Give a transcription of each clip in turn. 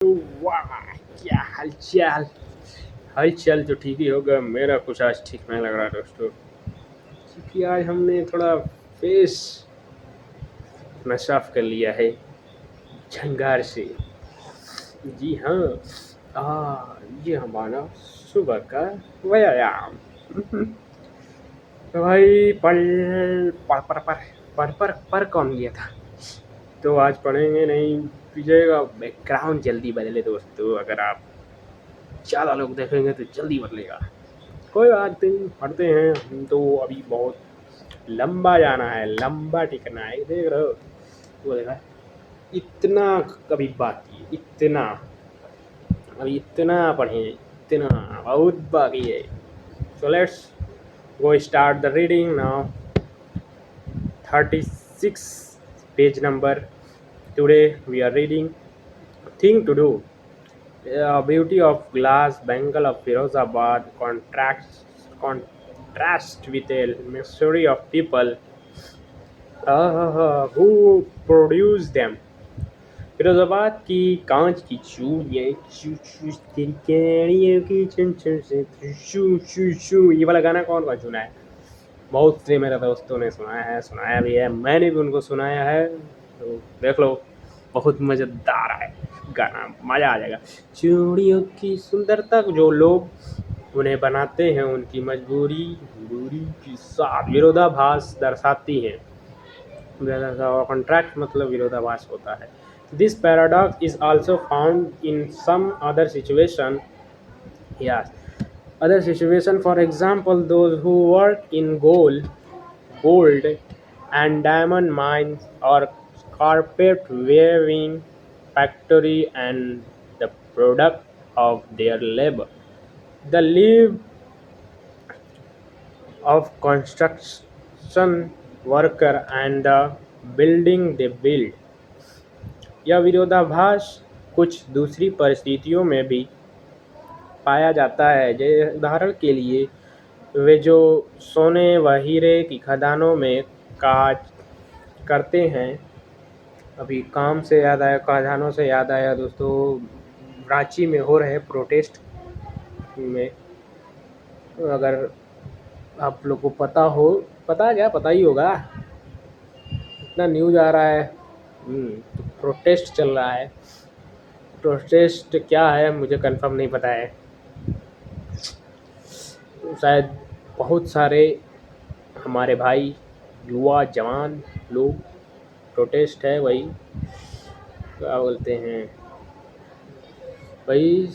वाह, क्या हालचाल। हालचाल तो ठीक ही होगा, मेरा कुछ आज ठीक नहीं लग रहा दोस्तों, क्योंकि आज हमने थोड़ा फेस अपना साफ कर लिया है झंगार से। जी हाँ, ये हमारा सुबह का व्यायाम। तो भाई पर कौन गया था, तो आज पढ़ेंगे नहीं। पीछेगा बैकग्राउंड जल्दी बदले दोस्तों, अगर आप ज़्यादा लोग देखेंगे तो जल्दी बदलेगा। कोई बात नहीं, पढ़ते हैं। हम तो अभी बहुत लंबा जाना है, लंबा टिकना है। देख रहे हो, वो देखा, इतना कभी बाकी, इतना अभी इतना पढ़े, इतना बहुत बाकी है। So let's go start the reading now. 36 page number. Today we are reading thing to do. Beauty of glass Bengal of Firozabad contrast with a mystery of people who produce them. Firozabad की कांच की चूड़ियाँ, चू चू तेरी केड़ियों की चुन चुन से चू चू चू, ये वाला गाना कौन कौन सुना है? बहुत से मेरे दोस्तों ने सुनाया है, सुनाया भी है, मैंने भी उनको सुनाया है। तो देख लो, बहुत मज़ेदार है गाना, मज़ा आ जाएगा। चूड़ियों की सुंदरता जो लोग उन्हें बनाते हैं, उनकी मजबूरी दूरी के साथ विरोधाभास दर्शाती है। कॉन्ट्रैक्ट मतलब विरोधाभास होता है। This paradox is also found in some other situation. Yes, other situation, for example, those who work in gold and diamond mines or carpet weaving factory and the product of their labor. The live of construction worker and the building they build. यह विरोधाभास कुछ दूसरी परिस्थितियों में भी पाया जाता है। जैसे उदाहरण के लिए, वे जो सोने व हीरे की खदानों में काज करते हैं। अभी काम से याद आया, खदानों से याद आया दोस्तों, रांची में हो रहे प्रोटेस्ट में, अगर आप लोग को पता हो, पता क्या, पता ही होगा, इतना न्यूज़ आ रहा है। तो प्रोटेस्ट चल रहा है। प्रोटेस्ट क्या है मुझे कंफर्म नहीं पता है, शायद बहुत सारे हमारे भाई युवा जवान लोग, प्रोटेस्ट है वही, क्या बोलते हैं, वही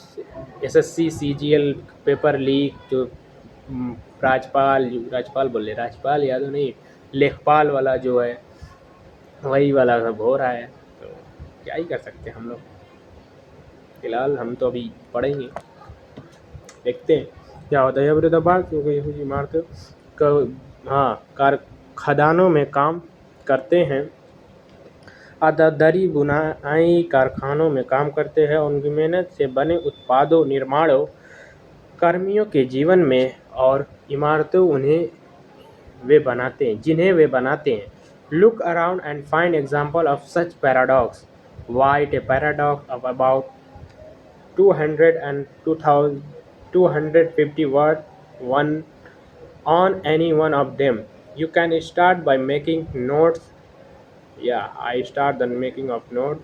एसएससी सीजीएल पेपर लीक, जो राजपाल यादव नहीं, लेखपाल वाला जो है, वही वाला सब हो रहा है। तो क्या ही कर सकते हैं हम लोग, फिलहाल हम तो अभी पढ़ेंगे, देखते हैं क्या होता है। विरोधाभास क्योंकि इमारतें खदानों में काम करते हैं, दरी बुनाई कारखानों में काम करते हैं। उनकी मेहनत से बने उत्पादों, निर्माणों, कर्मियों के जीवन में और इमारतों जिन्हें वे बनाते हैं। Look around and find example of such paradox. Write a paradox of about 200 and 250 words on any one of them. You can start by making notes. I start the making of notes.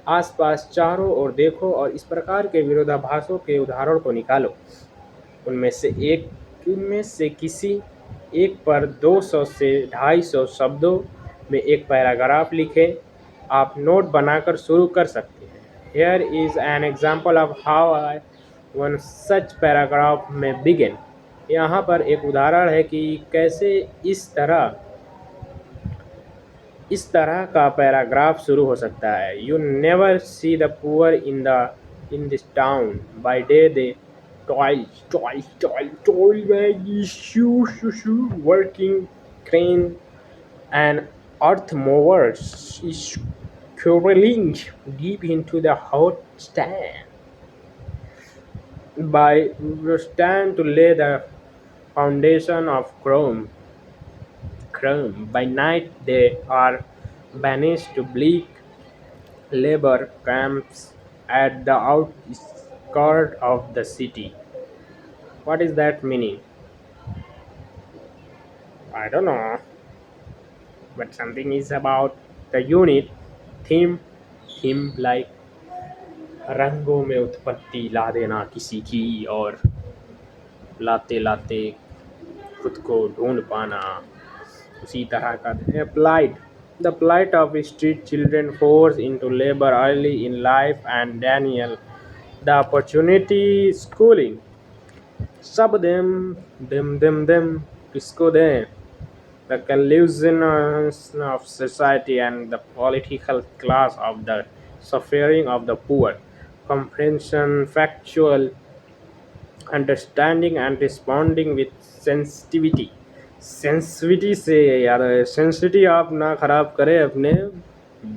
आसपास चारों ओर देखो और इस प्रकार के विरोधाभासों के उदाहरण को निकालो। उनमें से किसी एक पर 200 से 250 शब्दों में एक पैराग्राफ लिखें। आप नोट बनाकर शुरू कर सकते हैं। Here is an example of how one such paragraph may begin. यहाँ पर एक उदाहरण है कि कैसे इस तरह का पैराग्राफ शुरू हो सकता है। You never see the poor in this town. By day they toil, working crane and earth movers is crawling deep into the hot stand to lay the foundation of Chrome. By night they are banished to bleak labor camps at the outskirt of the city. What is that meaning? I don't know, but something is about the unit theme. Theme like रंगों में उत्पत्ति ला देना किसी की और लाते लाते खुद को ढूंढ पाना उसी तरह का applied. The plight of street children forced into labor early in life and Daniel. The opportunity schooling. सब them किसको दें? The collusion of society and the political class of the suffering of the poor. Comprehension, factual understanding and responding with sensitivity. Sensitivity से यार sensitivity आप ना ख़राब करें अपने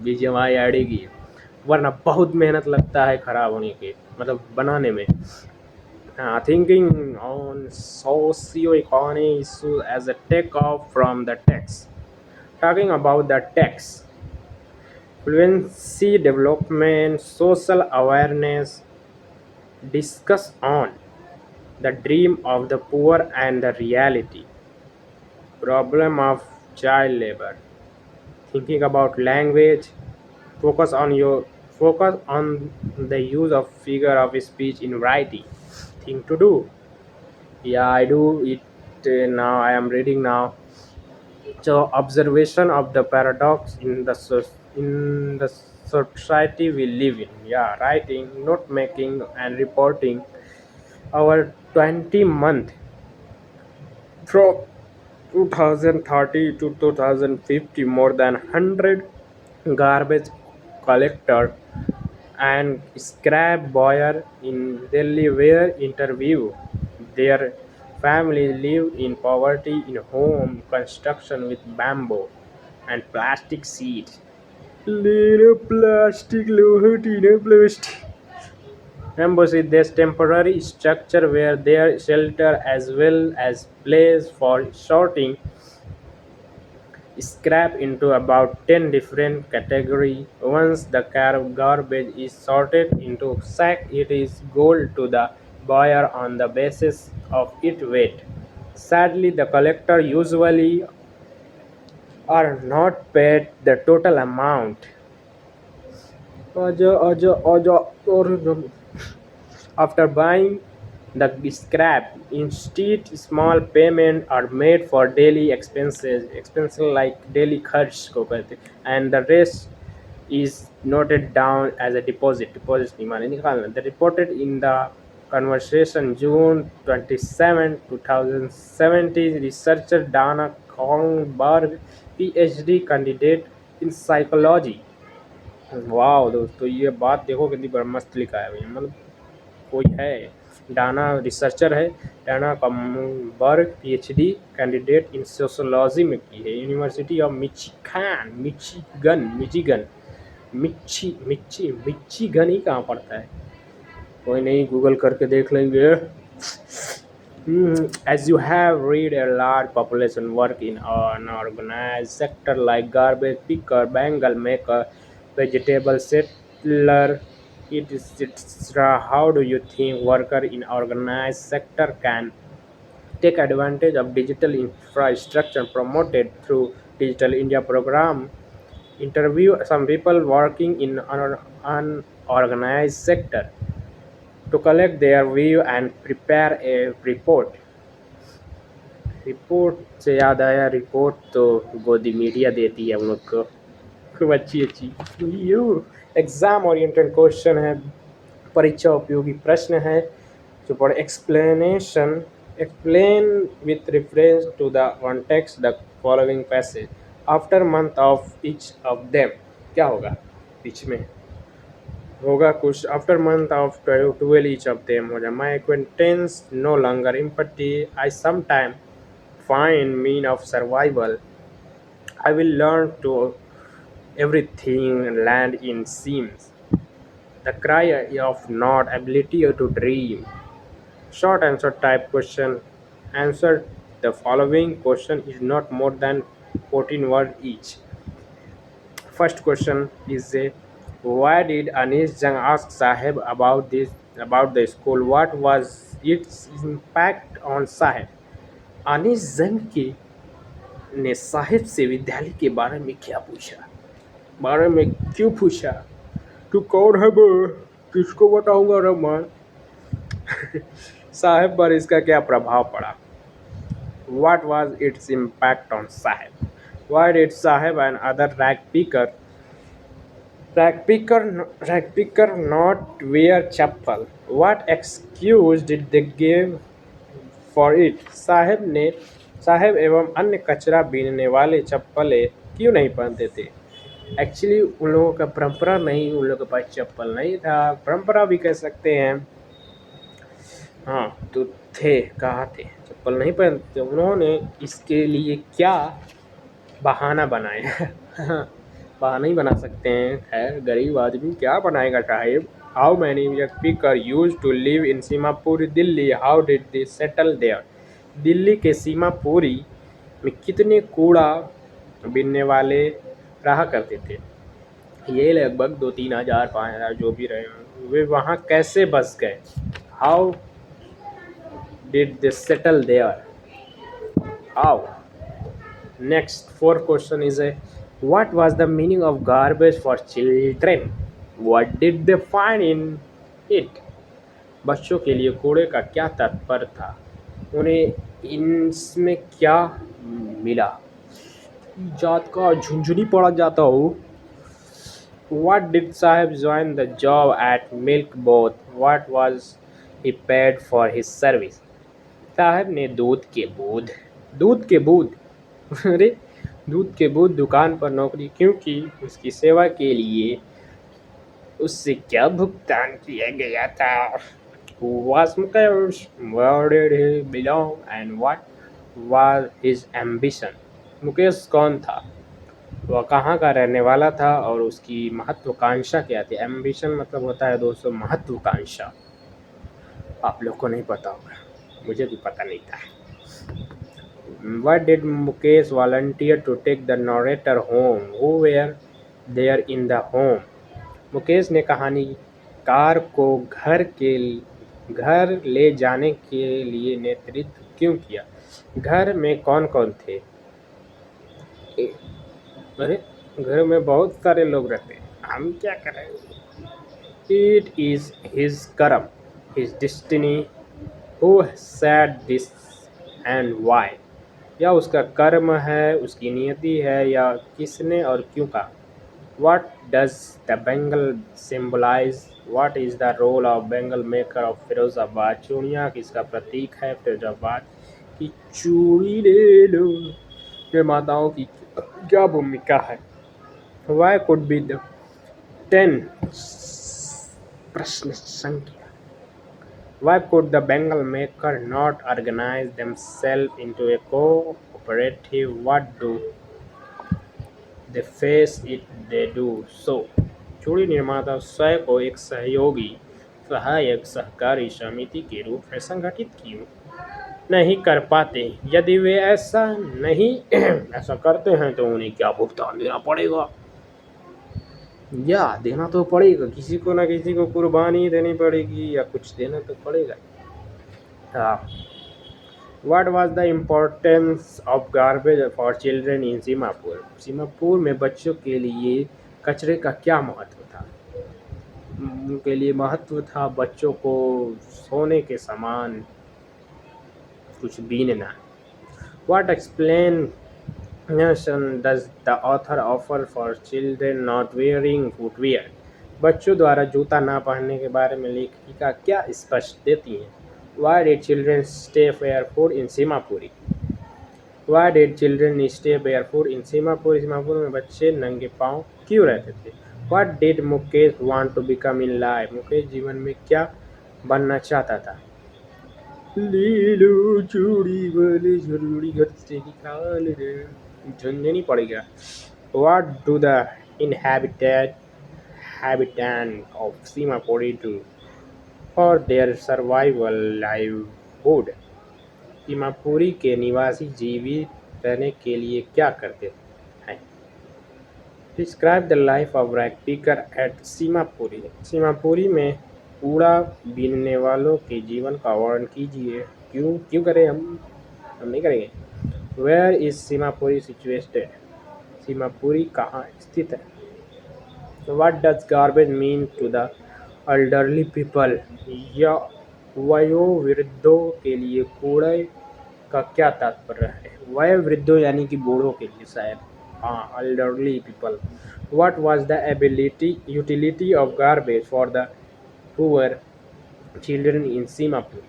बीजीएमआई आईडी की, वरना बहुत मेहनत लगता है ख़राब होने के मतलब बनाने में. Thinking on socio-economic issues as a takeoff from the text. Talking about the text, fluency development, social awareness, discuss on the dream of the poor and the reality, problem of child labor, thinking about language, focus on your focus on the use of figure of speech in writing, thing to do. Yeah, I do it now. I am reading now. So observation of the paradox in the society we live in. Yeah, writing, note making, and reporting. Our 20 month from 2030 to 2050, more than 100 garbage collector and scrap buyer in Delhi were interviewed. Their family lived in poverty in home construction with bamboo and plastic seats. Little plastic, little plastic. Embassy, this temporary structure where there shelter as well as place for sorting scrap into about 10 different categories. Once the garbage is sorted into sack, it is sold to the buyer on the basis of its weight. Sadly, the collector usually are not paid the total amount. After buying the scrap, instead small payments are made for daily expenses like daily kharch को कहते हैं, and the rest is noted down as a deposit. Deposit नहीं माने निकालना. The reported in the conversation June 27, 2017, researcher Dana Kongberg, PhD candidate in psychology. वाह दोस्तों, ये बात देखो कितनी मस्त लिखा है भैया, मतलब कोई है डाना रिसर्चर है. Dana Kumberg PhD candidate in sociology में की है university of Michigan. Michigan Michigan ही कहाँ पड़ता है, कोई नहीं गूगल करके देख लेंगे. As you have read, a large population work in an organized sector like garbage picker, bangle maker, vegetable settler, etc. How do you think worker in organized sector can take advantage of digital infrastructure promoted through Digital India program? Interview some people working in an unorganized sector to collect their view and prepare a report. Report से याद आया, report तो गोदी media देती है हम लोग को खूब अच्छी अच्छी. यू एग्ज़ाम ओरिएंटेड क्वेश्चन है, परीक्षा उपयोगी प्रश्न है जो पढ़ explanation. Explain with reference to the one text the following passage after month of each of them. क्या होगा बीच में होगा कुछ. After month of 12 each of them हो जाए. My acquaintance no longer empty, I some time find mean of survival. I will learn to everything land in seams. The cry of not ability to dream. Short answer type question. Answer the following question is not more than 14 words each. First question is a Why did Anish Jung ask Sahib about the school? What was its impact on Sahib? Anees Jung के ने साहिब से विद्यालय के बारे में क्या पूछा? बारे में क्यों पूछा? तू कौन है बे? किसको बताऊंगा रमान? साहिब पर इसका क्या प्रभाव पड़ा? What was its impact on Sahib? Why did Sahib and other rag picker not wear chappal? What excuse did they give for it? Sahib एवं अन्य कचरा बीनने वाले चप्पलें क्यों नहीं पहनते थे? एक्चुअली उन लोगों का परंपरा नहीं, उन लोगों के पास चप्पल नहीं था, परंपरा भी कह सकते हैं। हाँ, तो थे, कहाँ थे? चप्पल नहीं पहनते। उन्होंने इसके लिए क्या बहाना बनाया? बहाना ही बना सकते हैं। खैर, गरीब आदमी क्या बनाएगा साहिब? How many people use to live in Seemapur Delhi? How did they settle there? Delhi के सीमापुरी में कितने कूड़ा बीनने वाले रहा करते थे? ये लगभग 2-3 हज़ार 5,000 जो भी रहे हों। वे वहाँ कैसे बस गए? How did they settle there? How? Next, fourth question is what was the meaning of garbage for children? What did they find in it? बच्चों के लिए कूड़े का क्या तात्पर्य था? उन्हें इसमें क्या मिला? जात का झुंझुनी पड़ा जाता हो। What did Sahib join the job at Milk Boat? What was he paid for his service? साहब ने दूध के बूंद अरे दूध के बूथ दुकान पर नौकरी क्यों की? उसकी सेवा के लिए उससे क्या भुगतान किया गया था? Who was Mukesh? Where did he belong? And what was his ambition? Mukesh कौन था? वह कहाँ का रहने वाला था और उसकी महत्वाकांक्षा क्या थी? एम्बिशन मतलब होता है दोस्तों महत्वाकांक्षा। आप लोग को नहीं पता होगा, मुझे भी पता नहीं था। Why did Mukesh volunteer to take the narrator home? Who were there in the home? Mukesh ने कहानीकार को घर ले जाने के लिए नेतृत्व क्यों किया? घर में कौन कौन थे? अरे घर में बहुत सारे लोग रहते हैं, हम क्या करेंगे? It is his कर्म, his destiny. Who said this and why? या उसका कर्म है, उसकी नियति है, या किसने और क्यों कहा? What does the Bengal symbolize? What is the role of Bengal maker of Firozabad? चूड़ियाँ किसका प्रतीक है? फिरोजाबाद की चूड़ी ले लो। ये माताओं की क्या भूमिका है? Why could be the 10 प्रश्न संख्या? Why could the Bengal maker not organize themselves into a cooperative? What do they face it? They do so. चूड़ी निर्माता स्वयं को एक सहायक सहकारी समिति के रूप में संगठित क्यों नहीं कर पाते? यदि वे ऐसा करते हैं तो उन्हें क्या भुगतान देना पड़ेगा? या देना तो पड़ेगा, किसी को ना किसी को कुर्बानी देनी पड़ेगी या कुछ देना तो पड़ेगा। What was the importance of garbage for children in सीमापुर? सीमापुर में बच्चों के लिए कचरे का क्या महत्व था? उनके लिए महत्व था बच्चों को सोने के समान कुछ बीनना। What explanation does the author offer for children not wearing footwear? बच्चों द्वारा जूता ना पहनने के बारे में लेखिका क्या स्पष्ट देती हैं? Why did children stay barefoot in Simapuri? Why did children stay barefoot in Simapur? सीमापुर में बच्चे नंगे पांव क्यों रहते थे? What did Mukesh want to become in life? Mukesh जीवन में क्या बनना चाहता था? ले लो चूड़ी वाले जरूरी घर से निकाल रे, झंझनी पड़ेगा। What do the inhabitant of Simapuri do for their survival livelihood? Seemapuri के निवासी जीवित रहने के लिए क्या करते हैं? Describe the life of rag picker at Seemapuri. Seemapuri में कूड़ा बीनने वालों के जीवन का वर्णन कीजिए। क्यों क्यों करें हम नहीं करेंगे। Where is Seemapuri situated? Seemapuri कहाँ स्थित है? What does garbage mean to the elderly people? या वयोवृद्धों के लिए कूड़े का क्या तात्पर्य है? वयोवृद्धों यानी कि बूढ़ों के लिए शायद। हाँ, elderly people. What was the ability utility of garbage for the poor children in Seemapuri?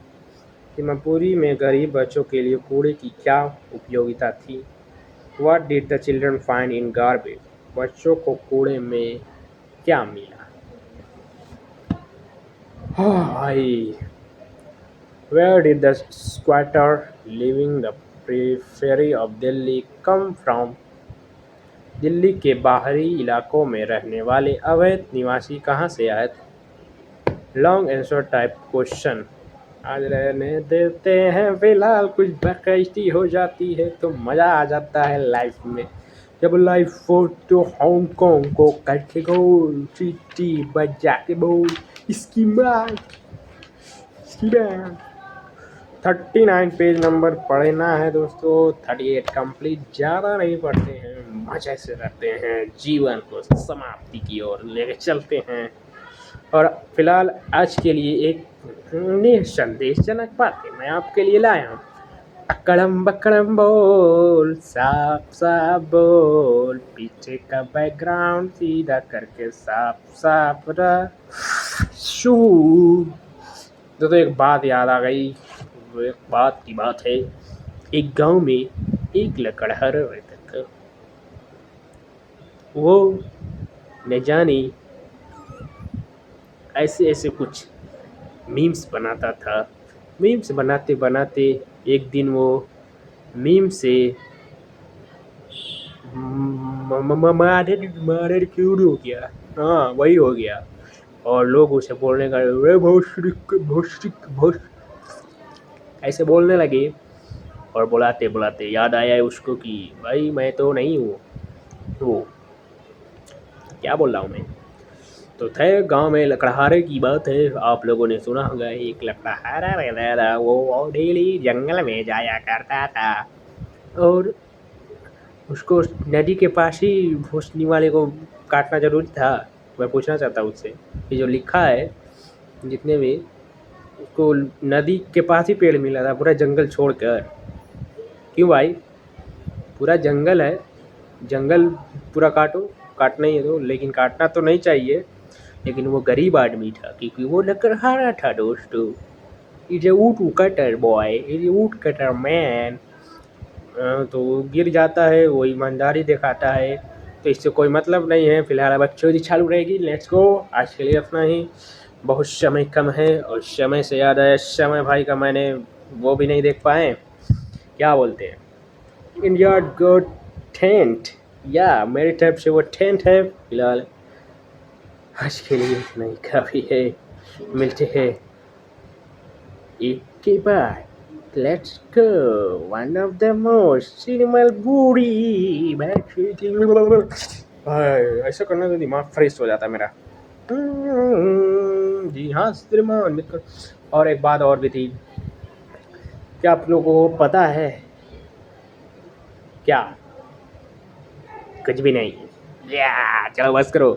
Seemapuri में गरीब बच्चों के लिए कूड़े की क्या उपयोगिता थी? What did the children find in garbage? बच्चों को कूड़े में क्या मिला? भाई, where did the squatter living the periphery of Delhi come from? Delhi के बाहरी इलाकों में रहने वाले अवैध निवासी कहाँ से आए थे? Long answer type question. आज रहने देते हैं फिलहाल, कुछ बेइज्जती हो जाती है तो मज़ा आ जाता है लाइफ में। जब लाइफ फोटो हांगकांग को करके गोल सिटी बजा के बोल इसकी माँ 39 पेज नंबर पढ़ना है दोस्तों। 38 कंप्लीट, ज़्यादा नहीं पढ़ते हैं, मजे से रहते हैं, जीवन को समाप्ति की ओर लेके चलते हैं। और फिलहाल आज के लिए एक संदेशजनक बातें मैं आपके लिए लाया हूँ। अकड़म बकड़म बोल, साफ साफ बोल, पीछे का बैकग्राउंड सीधा करके साफ साफ रख। शू तो एक बात याद आ गई। वो एक बात की बात है। एक गांव में एक लकड़हारा रहता था। वो न जाने ऐसे ऐसे कुछ मीम्स बनाता था। मीम्स बनाते बनाते एक दिन वो मीम से मारे क्यों हो गया। हाँ, वही हो गया। और लोग उसे बोलने का भोसड़िक ऐसे बोलने लगे। और बुलाते बुलाते याद आया उसको कि भाई मैं तो नहीं हूँ, वो क्या बोल रहा हूँ मैं। तो थे गांव में लकड़हारे की बात है, आप लोगों ने सुना होगा। एक लकड़हारा रहता था, वो डेली जंगल में जाया करता था और उसको नदी के पास ही भोसनी वाले को काटना जरूरी था। मैं पूछना चाहता हूँ उससे कि जो लिखा है जितने भी, उसको नदी के पास ही पेड़ मिला था पूरा जंगल छोड़कर। क्यों भाई, पूरा जंगल है, जंगल पूरा काटो, काटना ही है तो, लेकिन काटना तो नहीं चाहिए। लेकिन वो गरीब आदमी था क्योंकि वो लकड़हारा था दोस्तों। Is a would cutter boy, is a would cutter man. तो वो गिर जाता है, वो ईमानदारी दिखाता है। तो इससे कोई मतलब नहीं है। फिलहाल अब अच्छी चालू रहेगी। Let's go. आज के लिए इतना ही, बहुत समय कम है। और समय से याद आया, समय भाई का मैंने वो भी नहीं देख पाए, क्या बोलते हैं, इंडिया गोट 10th। या मेरी तरफ से वो 10th है। फिलहाल आज के लिए इतना ही काफ़ी है। मिलते हैं एक के बाद। Let's go. One of the most cinema booty. ऐसा करने से दिमाग फ्रेश हो जाता है मेरा। जी हाँ श्रीमान मित्र। और एक बात और भी थी, क्या आप लोगों को पता है क्या? कुछ भी नहीं। या चलो बस करो।